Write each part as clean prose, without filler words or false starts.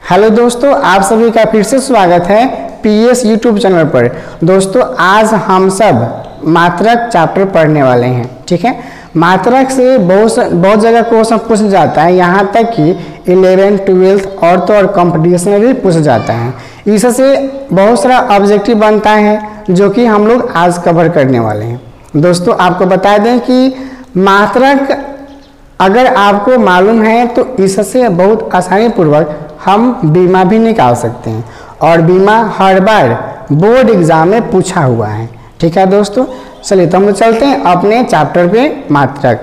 Hello दोस्तों, आप सभी का फिर से स्वागत है पीएस यूट्यूब चैनल पर। दोस्तों आज हम सब मात्रक चैप्टर पढ़ने वाले हैं। ठीक है, मात्रक से बहुत जगह क्वेश्चन पूछ जाता है, यहाँ तक कि 11th 12th और तो और कंपटीशन में भी पूछ जाता है। इससे बहुत सारा ऑब्जेक्टिव बनता है जो कि हम लोग आज कवर करने वाले हैं। दोस्तों आपको बता दें कि मात्रक अगर आपको मालूम है तो इससे बहुत आसानी पूर्वक हम बीमा भी निकाल सकते हैं, और बीमा हर बार बोर्ड एग्जाम में पूछा हुआ है। ठीक है दोस्तों, चलिए तो हम लोग चलते हैं अपने चैप्टर पे मात्रक।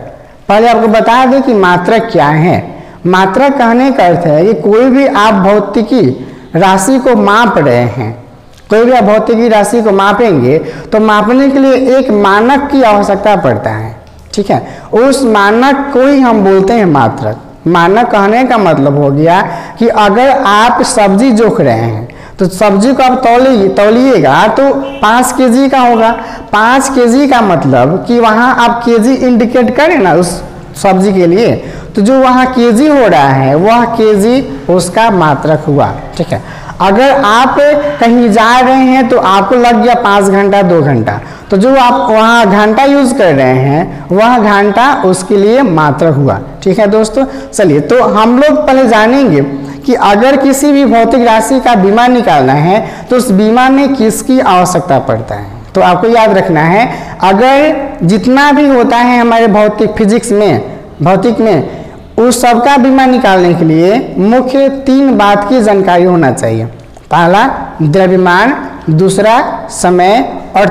पहले आपको बता दें कि मात्रक क्या है। मात्रक कहने का अर्थ है कि कोई भी आप भौतिकी राशि को माप रहे हैं, कोई भी आप भौतिकी राशि को मापेंगे तो मापने के लिए एक मानक की आवश्यकता पड़ता है। ठीक है, उस मानक को ही हम बोलते हैं मात्रक। मानक कहने का मतलब हो गया कि अगर आप सब्जी जोख रहे हैं तो सब्जी को आप तौलिएगा तो 5 केजी का होगा। 5 केजी का मतलब कि वहाँ आप केजी इंडिकेट करें ना उस सब्जी के लिए, तो जो वहाँ केजी हो रहा है वह केजी उसका मात्रक हुआ। ठीक है, अगर आप कहीं जा रहे हैं तो आपको लग गया 5 घंटा 2 घंटा, तो जो आप वहाँ घंटा यूज कर रहे हैं वह घंटा उसके लिए मात्रक हुआ। ठीक है दोस्तों, चलिए तो हम लोग पहले जानेंगे कि अगर किसी भी भौतिक राशि का बीमा निकालना है तो उस बीमा में किसकी आवश्यकता पड़ता है। तो आपको याद रखना है, अगर जितना भी होता है हमारे भौतिक में उस सबका बीमा निकालने के लिए मुख्य 3 बात की जानकारी होना चाहिए। पहला द्रव्यमान, दूसरा समय और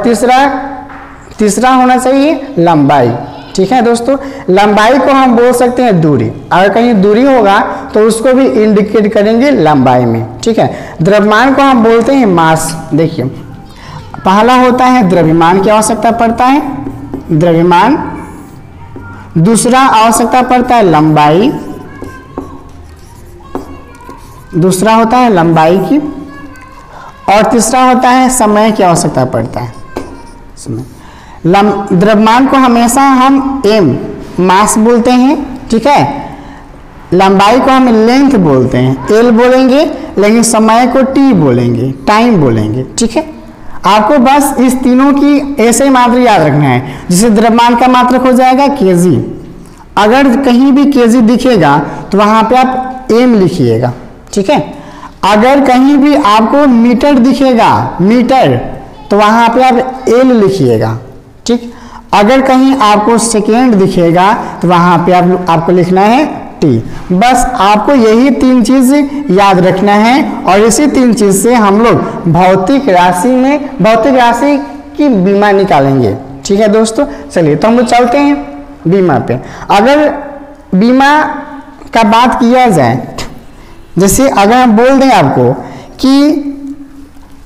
तीसरा होना चाहिए लंबाई। ठीक है दोस्तों, लंबाई को हम बोल सकते हैं दूरी। अगर कहीं दूरी होगा तो उसको भी इंडिकेट करेंगे लंबाई में। ठीक है, द्रव्यमान को हम बोलते हैं मास। देखिए पहला होता है द्रव्यमान की आवश्यकता पड़ता है, द्रव्यमान। दूसरा आवश्यकता पड़ता है लंबाई, दूसरा होता है लंबाई की, और तीसरा होता है समय की आवश्यकता पड़ता है। द्रव्यमान को हमेशा हम एम मास बोलते हैं। ठीक है, लंबाई को हम लेंथ बोलते हैं, एल बोलेंगे, लेकिन समय को टी बोलेंगे, टाइम बोलेंगे। ठीक है, आपको बस इस तीनों की ऐसे ही मात्रा याद रखना है। जिसे द्रव्यमान का मात्रक हो जाएगा केजी। अगर कहीं भी केजी दिखेगा तो वहां पे आप एम लिखिएगा। ठीक है, अगर कहीं भी आपको मीटर दिखेगा मीटर, तो वहां पे आप एल लिखिएगा। ठीक, अगर कहीं आपको सेकेंड दिखेगा तो वहां पे आपको लिखना है टी। बस आपको यही 3 चीज याद रखना है, और इसी 3 चीज से हम लोग भौतिक राशि की बीमा निकालेंगे। ठीक है दोस्तों, चलिए तो हम लोग चलते हैं बीमा पे। अगर बीमा का बात किया जाए, जैसे अगर हम बोल दें आपको कि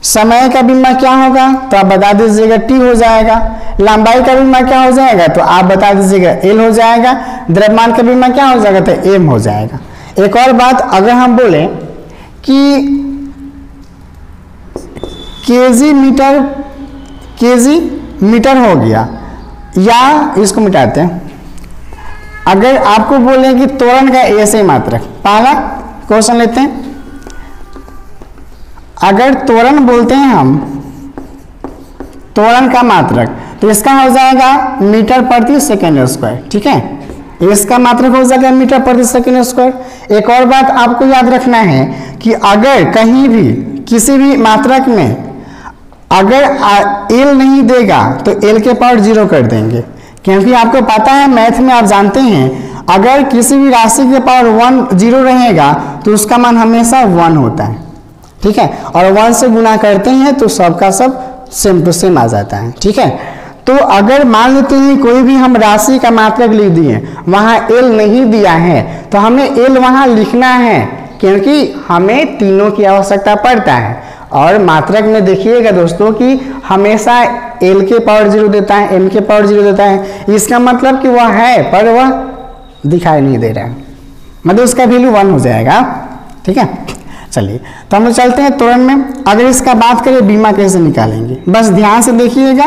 समय का बीमा क्या होगा तो आप बता दीजिएगा टी हो जाएगा। लंबाई का बीमा क्या हो जाएगा तो आप बता दीजिएगा एल हो जाएगा। द्रव्यमान का बीमा क्या हो जाएगा तो एम हो जाएगा। एक और बात, अगर हम बोले कि केजी मीटर हो गया, या इसको मिटाते हैं, अगर आपको बोले कि त्वरण का ऐसे मात्रक, पहला क्वेश्चन लेते हैं। अगर त्वरण बोलते हैं हम, त्वरण का मात्रक, तो इसका हो जाएगा मीटर प्रति सेकेंड स्क्वायर। ठीक है, इसका मात्रक हो जाएगा मीटर प्रति सेकेंड स्क्वायर। एक और बात आपको याद रखना है कि अगर कहीं भी किसी भी मात्रक में अगर एल नहीं देगा तो एल के पावर 0 कर देंगे, क्योंकि आपको पता है मैथ में आप जानते हैं अगर किसी भी राशि के पावर 0 रहेगा तो उसका मान हमेशा 1 होता है। ठीक है, और 1 से गुना करते हैं तो सबका सब सेम टू सेम आ जाता है। ठीक है, तो अगर मान लेते हैं कोई भी हम राशि का मात्रक लिख दिए, वहां एल नहीं दिया है तो हमें एल वहां लिखना है, क्योंकि हमें तीनों की आवश्यकता पड़ता है। और मात्रक में देखिएगा दोस्तों कि हमेशा एल के पावर 0 देता है, एम के पावर 0 देता है। इसका मतलब कि वह है पर वह दिखाई नहीं दे रहा है, मतलब उसका वैल्यू 1 हो जाएगा। ठीक है, चलिए तो हम लोग चलते हैं त्वरण में। अगर इसका बात करें बीमा कैसे निकालेंगे, बस ध्यान से देखिएगा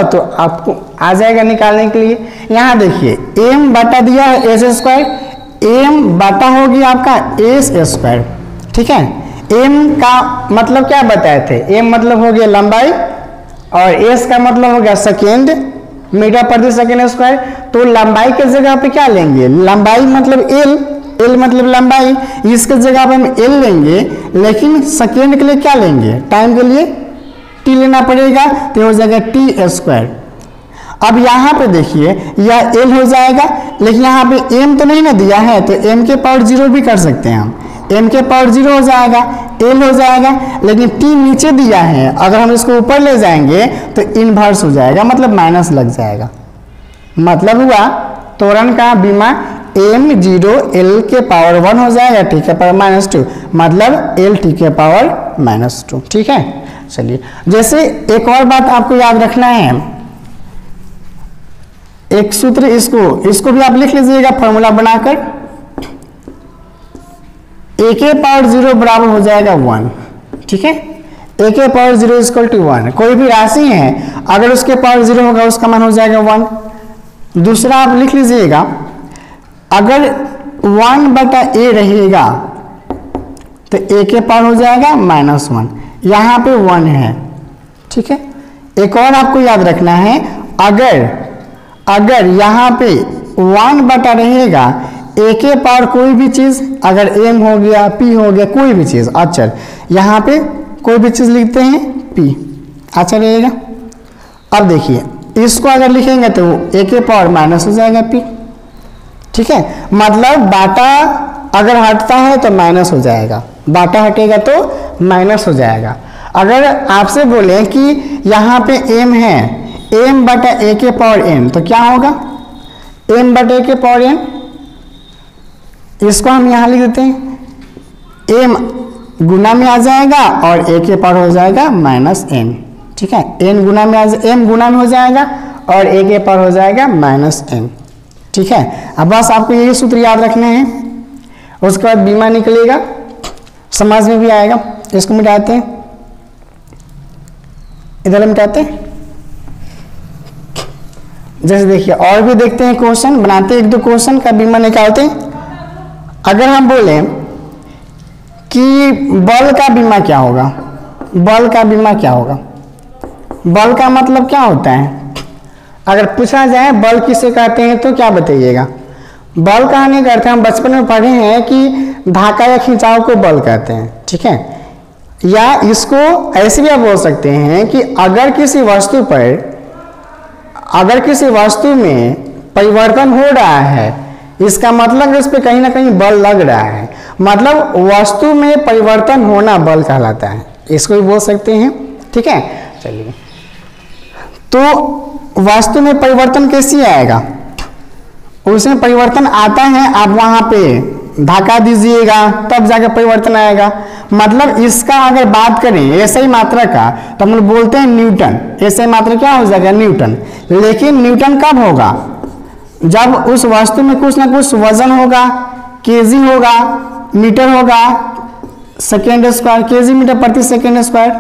तो आपको आ जाएगा निकालने के लिए। यहाँ देखिए एम बटा दिया है एस स्क्वायर, एम बटा होगी आपका एस स्क्वायर, ठीक है। एम का मतलब क्या बताए थे, एम मतलब हो गया लंबाई और एस का मतलब हो गया सेकेंड मीटर प्रति सेकेंड स्क्वायर। तो लंबाई के जगह पे क्या लेंगे, लंबाई मतलब एल, एल मतलब लंबाई, इसके जगह पे हम एल लेंगे, लेकिन सेकेंड के लिए क्या लेंगे, टाइम के लिए टी लेना पड़ेगा, तो हो जाएगा टी स्क्वायर। अब यहाँ पे देखिए यह एल हो जाएगा, लेकिन यहाँ पे एम तो नहीं ना दिया है, तो एम के पावर 0 भी कर सकते हैं हम, एम के पावर 0 हो जाएगा, एल हो जाएगा, लेकिन टी नीचे दिया है, अगर हम इसको ऊपर ले जाएंगे तो इनवर्स हो जाएगा, मतलब माइनस लग जाएगा। मतलब हुआ त्वरण का बीमा m0 l के पावर 1 हो जाएगा, टी के पावर -2, मतलब l टी के पावर -2, ठीक है। चलिए, जैसे एक और बात आपको याद रखना है, एक सूत्र इसको भी आप लिख लीजिएगा फॉर्मूला बनाकर, a के पावर 0 बराबर हो जाएगा 1, ठीक है। a के पावर 0 इक्वल टू 1, कोई भी राशि है अगर उसके पावर 0 होगा उसका मान हो जाएगा 1। दूसरा आप लिख लीजिएगा, अगर 1 बटा a रहेगा तो a के पावर हो जाएगा -1, यहाँ पे 1 है, ठीक है। एक और आपको याद रखना है, अगर यहाँ पे 1 बटा रहेगा, a के पावर कोई भी चीज, अगर m हो गया, p हो गया, कोई भी चीज अचर, यहाँ पे कोई भी चीज लिखते हैं p, अच्छा रहेगा। अब देखिए इसको अगर लिखेंगे तो a के पावर माइनस हो जाएगा p, ठीक है। मतलब बाटा अगर हटता है तो माइनस हो जाएगा, बाटा हटेगा तो माइनस हो जाएगा। अगर आपसे बोले कि यहाँ पे m है, m बटा a के पावर n, तो क्या होगा, m बटा a के पावर n, इसको हम यहाँ लिख देते हैं, m गुना में आ जाएगा और a के पावर हो जाएगा -n, ठीक है। n गुना में m गुना में हो जाएगा और a के पावर हो जाएगा -n, ठीक है। अब बस आपको यही सूत्र याद रखने हैं, उसके बाद बीमा निकलेगा, समझ में भी आएगा। इसको मिटाते हैं, इधर मिटाते हैं। जैसे देखिए और भी देखते हैं क्वेश्चन बनाते, एक दो क्वेश्चन का बीमा निकालते हैं। अगर हम बोले कि बल का बीमा क्या होगा, बल का बीमा क्या होगा, बल का मतलब क्या होता है, अगर पूछा जाए बल किसे कहते हैं तो क्या बताइएगा। बल कहने का अर्थ हम बचपन में पढ़े हैं कि धाका या खिंचाव को बल कहते हैं, ठीक है। या इसको ऐसे भी आप बोल सकते हैं कि अगर किसी वस्तु में परिवर्तन हो रहा है, इसका मतलब इस पे कहीं ना कहीं बल लग रहा है, मतलब वस्तु में परिवर्तन होना बल कहलाता है, इसको भी बोल सकते हैं, ठीक है। चलिए, तो वस्तु में परिवर्तन कैसे आएगा, उसमें परिवर्तन आता है, आप वहां पे धाका दीजिएगा तब जाकर परिवर्तन आएगा। मतलब इसका अगर बात करें ऐसे मात्रा का तो हम लोग बोलते हैं न्यूटन, ऐसे मात्रा क्या हो जाएगा न्यूटन। लेकिन न्यूटन कब होगा, जब उस वस्तु में कुछ ना कुछ वजन होगा, केजी होगा, मीटर होगा, सेकेंड स्क्वायर, केजी मीटर प्रति सेकेंड स्क्वायर।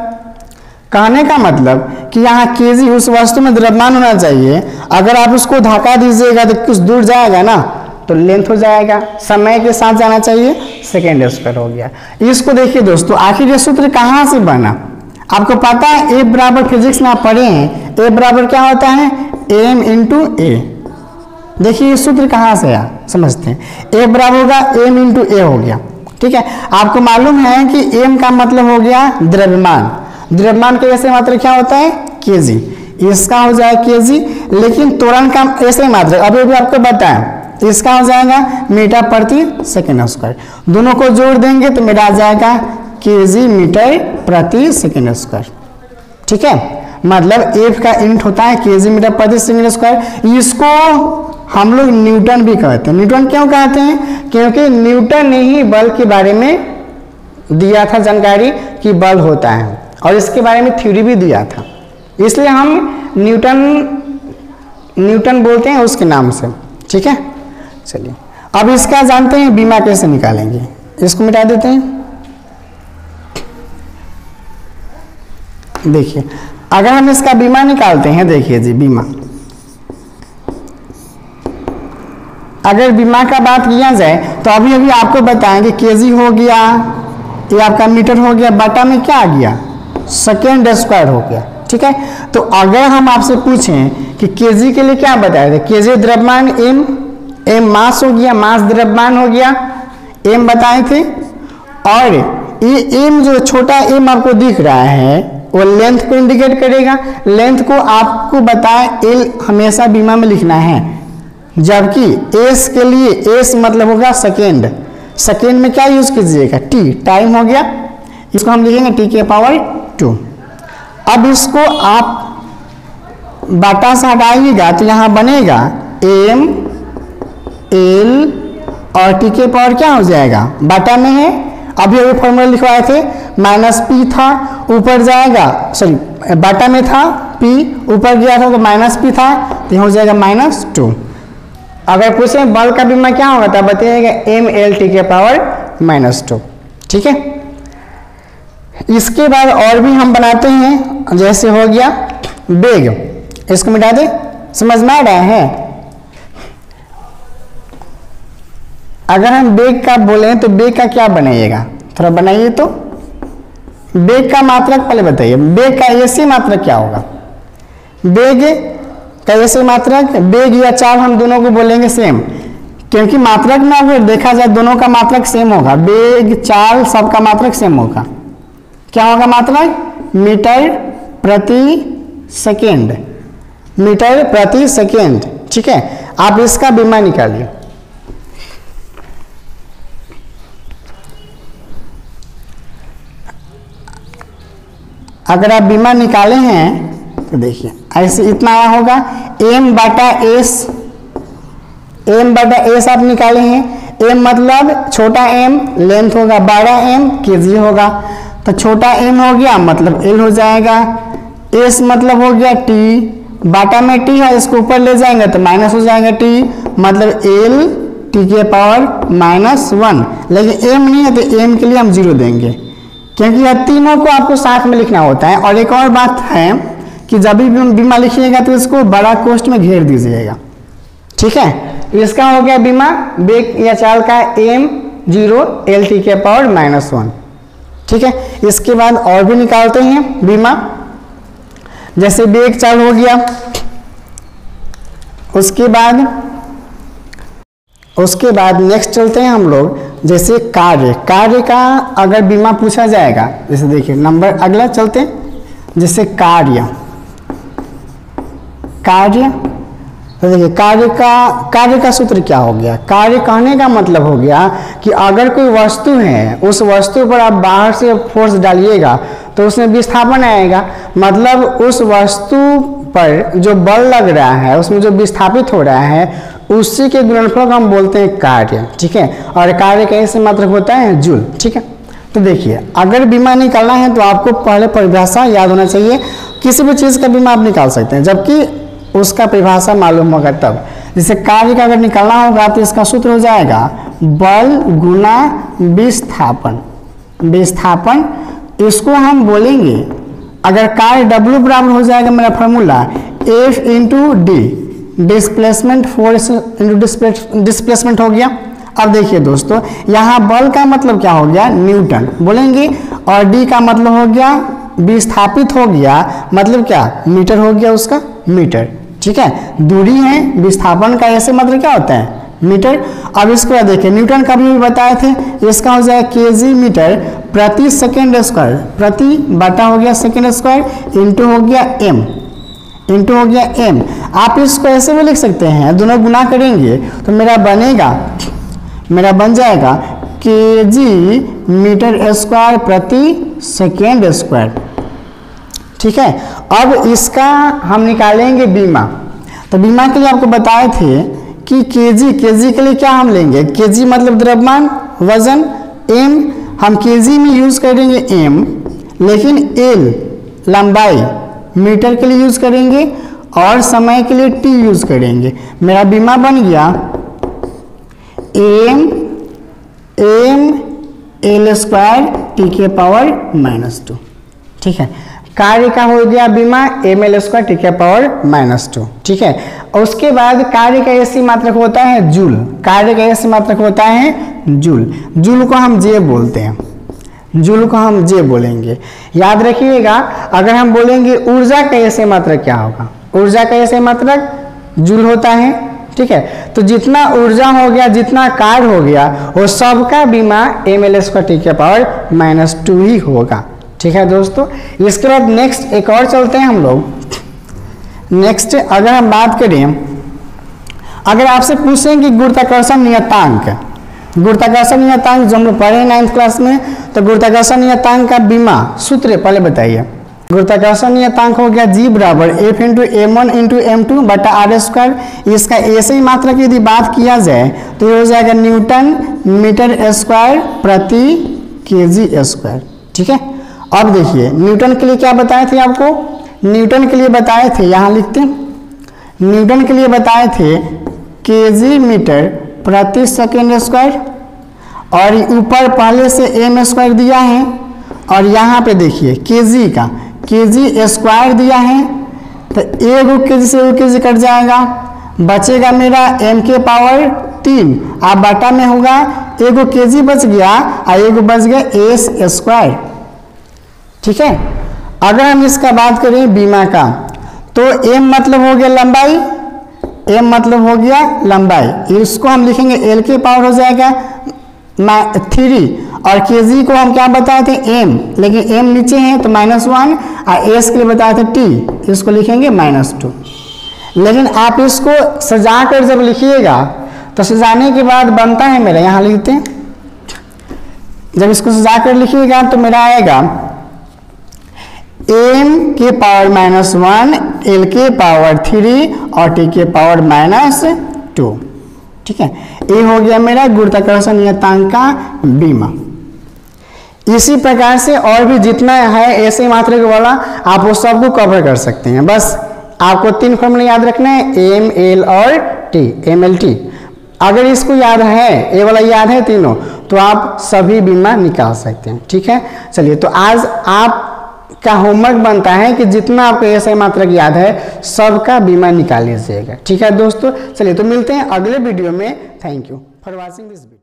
कहने का मतलब कि यहाँ केजी उस वस्तु में द्रव्यमान होना चाहिए, अगर आप उसको धक्का दीजिएगा तो कुछ दूर जाएगा ना, तो लेंथ हो जाएगा, समय के साथ जाना चाहिए, सेकेंड स्क्वायर हो गया। इसको देखिए दोस्तों, आखिर ये सूत्र कहाँ से बना, आपको पता है ए बराबर फिजिक्स में आप पढ़े हैं, ए बराबर क्या होता है m इंटू ए। देखिए ये सूत्र कहाँ से आया समझते हैं, ए बराबर होगा m इंटू ए हो गया, ठीक है। आपको मालूम है कि m का मतलब हो गया द्रव्यमान, द्रव्यमान के ऐसे मात्रा क्या होता है केजी, इसका हो जाएगा केजी। लेकिन त्वरण का ऐसे मात्रा अभी भी आपको बताया, इसका हो जाएगा मीटर प्रति सेकेंड स्क्वायर, दोनों को जोड़ देंगे तो मेरा आ जाएगा केजी मीटर प्रति सेकेंड स्क्वायर, ठीक है। मतलब एफ का यूनिट होता है केजी मीटर प्रति सेकेंड स्क्वायर। इसको हम लोग न्यूटन भी कहते हैं। न्यूटन क्यों कहते हैं, क्योंकि न्यूटन ने ही बल के बारे में दिया था जानकारी कि बल होता है, और इसके बारे में थ्योरी भी दिया था, इसलिए हम न्यूटन बोलते हैं उसके नाम से, ठीक है। चलिए अब इसका जानते हैं बीमा कैसे निकालेंगे, इसको मिटा देते हैं। देखिए अगर हम इसका बीमा निकालते हैं, देखिए जी बीमा, अगर बीमा का बात किया जाए तो अभी अभी आपको बताएंगे केजी हो गया, ये आपका मीटर हो गया, बटा में क्या आ गया, सेकेंड स्क्वायर हो गया। ठीक है, तो अगर हम आपसे पूछें कि केजी के लिए क्या बताए थे, केजी द्रव्यमान एम, एम मास हो गया, मास द्रव्यमान हो गया, एम बताए थे। और ये एम जो छोटा एम आपको दिख रहा है वो लेंथ को इंडिकेट करेगा, लेंथ को आपको बताए एल हमेशा बीमा में लिखना है, जबकि एस के लिए एस मतलब होगा सेकेंड, सेकेंड में क्या यूज कीजिएगा, टी, टाइम हो गया, इसको हम लिखेंगे टी के पावर 2। अब इसको आप बटा से हटाइएगा तो यहाँ बनेगा एम एल और टी के पावर क्या हो जाएगा, बटा में है, अभी अभी फॉर्मूला लिखवाए थे, माइनस पी था, ऊपर जाएगा, सॉरी बटा में था, पी ऊपर गया था तो माइनस पी था, तो हो जाएगा -2। अगर पूछे बल का बीमा क्या होगा तब बताइएगा एम एल टी के पावर -2। ठीक है, इसके बाद और भी हम बनाते हैं, जैसे हो गया बेग, इसको मिटा दे, समझ में आ रहा है। अगर हम बेग का बोले तो बेग का क्या बनाइएगा, थोड़ा बनाइए तो। बेग का मात्रक पहले बताइए, बेग का ऐसी मात्रक क्या होगा, बेग का ऐसी मात्रक, बेग या चाल हम दोनों को बोलेंगे सेम, क्योंकि मात्रक में अगर देखा जाए दोनों का मात्रक सेम होगा, बेग चाल सबका मात्रक सेम होगा। क्या होगा मात्रक, मीटर प्रति सेकेंड, मीटर प्रति सेकेंड। ठीक है, आप इसका बीमा निकालिए। अगर आप बीमा निकाले हैं तो देखिए ऐसे इतना आया होगा, एम बटा एस, एम बटा एस आप निकाले हैं, एम मतलब छोटा एम लेंथ होगा, बड़ा एम केजी होगा, तो छोटा एम हो गया मतलब एल हो जाएगा, एस मतलब हो गया टी, बाटा में टी है, इसको ऊपर ले जाएंगे तो माइनस हो जाएगा टी, मतलब एल टी के पावर -1, लेकिन एम नहीं है तो एम के लिए हम 0 देंगे, क्योंकि यह तीनों को आपको साथ में लिखना होता है। और एक और बात है कि जब भी बीमा लिखिएगा तो इसको बड़ा कोष्ठ में घेर दीजिएगा। ठीक है, इसका हो गया बीमा बेग या चाल का m0 एल टी के पावर -1। ठीक है, इसके बाद और भी निकालते हैं बीमा, जैसे बेग चाल हो गया, उसके बाद नेक्स्ट चलते हैं हम लोग, जैसे कार्य, कार्य का अगर बीमा पूछा जाएगा, जैसे देखिए नंबर अगला चलते हैं, जैसे कार्य, कार्य तो देखिए कार्य का सूत्र क्या हो गया, कार्य कहने का मतलब हो गया कि अगर कोई वस्तु है, उस वस्तु पर आप बाहर से फोर्स डालिएगा तो उसमें विस्थापन आएगा, मतलब उस वस्तु पर जो बल लग रहा है, उसमें जो विस्थापित हो रहा है, उसी के गुणनफल को हम बोलते हैं कार्य। ठीक है, और कार्य का ऐसे मात्रक होता है जूल। ठीक है, तो देखिए अगर बीमा निकालना है तो आपको पहले परिभाषा याद होना चाहिए, किसी भी चीज़ का बीमा आप निकाल सकते हैं जबकि उसका परिभाषा मालूम होगा तब। जैसे कार्य का अगर निकालना होगा तो इसका सूत्र हो जाएगा बल गुना विस्थापन, विस्थापन इसको हम बोलेंगे, अगर कार्य W बराबर हो जाएगा मेरा formula F into D, displacement force into displacement हो गया। अब देखिए दोस्तों, यहाँ बल का मतलब क्या हो गया, न्यूटन बोलेंगे, और डी का मतलब हो गया विस्थापित हो गया, मतलब क्या मीटर हो गया उसका, मीटर। ठीक है, दूरी है, विस्थापन का ऐसे मतलब क्या होता है मीटर। अब इसको देखिए न्यूटन का भी बताए थे, इसका हो जाएगा केजी मीटर प्रति सेकेंड स्क्वायर, प्रति बटा हो गया सेकेंड स्क्वायर इंटू हो गया एम, इंटू हो गया एम। आप इसको ऐसे भी लिख सकते हैं, दोनों गुना करेंगे तो मेरा बन जाएगा केजी मीटर स्क्वायर प्रति सेकेंड स्क्वायर। ठीक है, अब इसका हम निकालेंगे बीमा। तो बीमा के लिए आपको बताए थे कि केजी के लिए क्या हम लेंगे, केजी मतलब द्रव्यमान वजन, एम हम केजी में यूज करेंगे एम, लेकिन एल लंबाई मीटर के लिए यूज करेंगे और समय के लिए टी यूज करेंगे। मेरा बीमा बन गया एम एल स्क्वायर टी के पावर -2। ठीक है, कार्य का हो गया बीमा ml² t के पावर -2, ठीक है। और उसके बाद कार्य का ऐसी मात्रक होता है जूल, कार्य का ऐसी मात्रक होता है जूल, जूल को हम जे बोलते हैं, जूल को हम जे बोलेंगे। याद रखिएगा, अगर हम बोलेंगे ऊर्जा का ऐसे मात्रक क्या होगा, ऊर्जा का ऐसे मात्रक जूल होता है, ठीक है। तो जितना ऊर्जा हो गया, जितना कार्य हो गया, वो सबका बीमा ml² t के पावर -2 ही होगा, ठीक है दोस्तों। इसके बाद नेक्स्ट एक और चलते हैं हम लोग। नेक्स्ट अगर हम बात करें, अगर आपसे पूछें कि गुरुत्वाकर्षण नियतांक, गुरुत्वाकर्षण नियतांक जो हम लोग पढ़े 9th क्लास में, तो गुरुत्वाकर्षण नियतांक का बीमा सूत्र पहले बताइए। गुरुत्वाकर्षण नियतांक हो गया G बराबर F × m1 × m2 बटा r²। इसका ऐसे ही मात्रा की यदि बात किया जाए तो ये हो जाएगा न्यूटन मीटर स्क्वायर प्रति kg², ठीक है। अब देखिए न्यूटन के लिए क्या बताए थे आपको, न्यूटन के लिए बताए थे, यहाँ लिखते हैं, न्यूटन के लिए बताए थे kg मीटर प्रति सेकेंड², और ऊपर पहले से m² दिया है, और यहाँ पे देखिए kg का kg² दिया है, तो एक kg से एक kg कट जाएगा, बचेगा मेरा m के पावर 3, आप बटा में होगा एक kg बच गया और एक बच गया s², ठीक है। अगर हम इसका बात करें बीमा का, तो m मतलब हो गया लंबाई, m मतलब हो गया लंबाई, इसको हम लिखेंगे l के पावर हो जाएगा 3, और kg को हम क्या बताए थे m, लेकिन m नीचे है तो -1, और s के लिए बताए थे t, इसको लिखेंगे -2। लेकिन आप इसको सजा कर जब लिखिएगा तो सजाने के बाद बनता है मेरा, यहाँ लिखते हैं, जब इसको सजा कर लिखिएगा तो मेरा आएगा m के पावर -1, l के पावर 3 और t के पावर -2, ठीक है। ये हो गया मेरा गुरुत्वाकर्षण नियतांक का बीमा। इसी प्रकार से और भी जितना है ऐसे मात्रक वाला आप वो सबको कवर कर सकते हैं। बस आपको 3 फॉर्मूला याद रखना है, m, l और t, mlt। अगर इसको याद है, ये वाला याद है तीनों, तो आप सभी बीमा निकाल सकते हैं, ठीक है। चलिए, तो आज आप का होमवर्क बनता है कि जितना आपको ऐसे मात्रक याद है सबका बीमा निकाल लीजिएगा, ठीक है दोस्तों। चलिए, तो मिलते हैं अगले वीडियो में। Thank you for watching this video.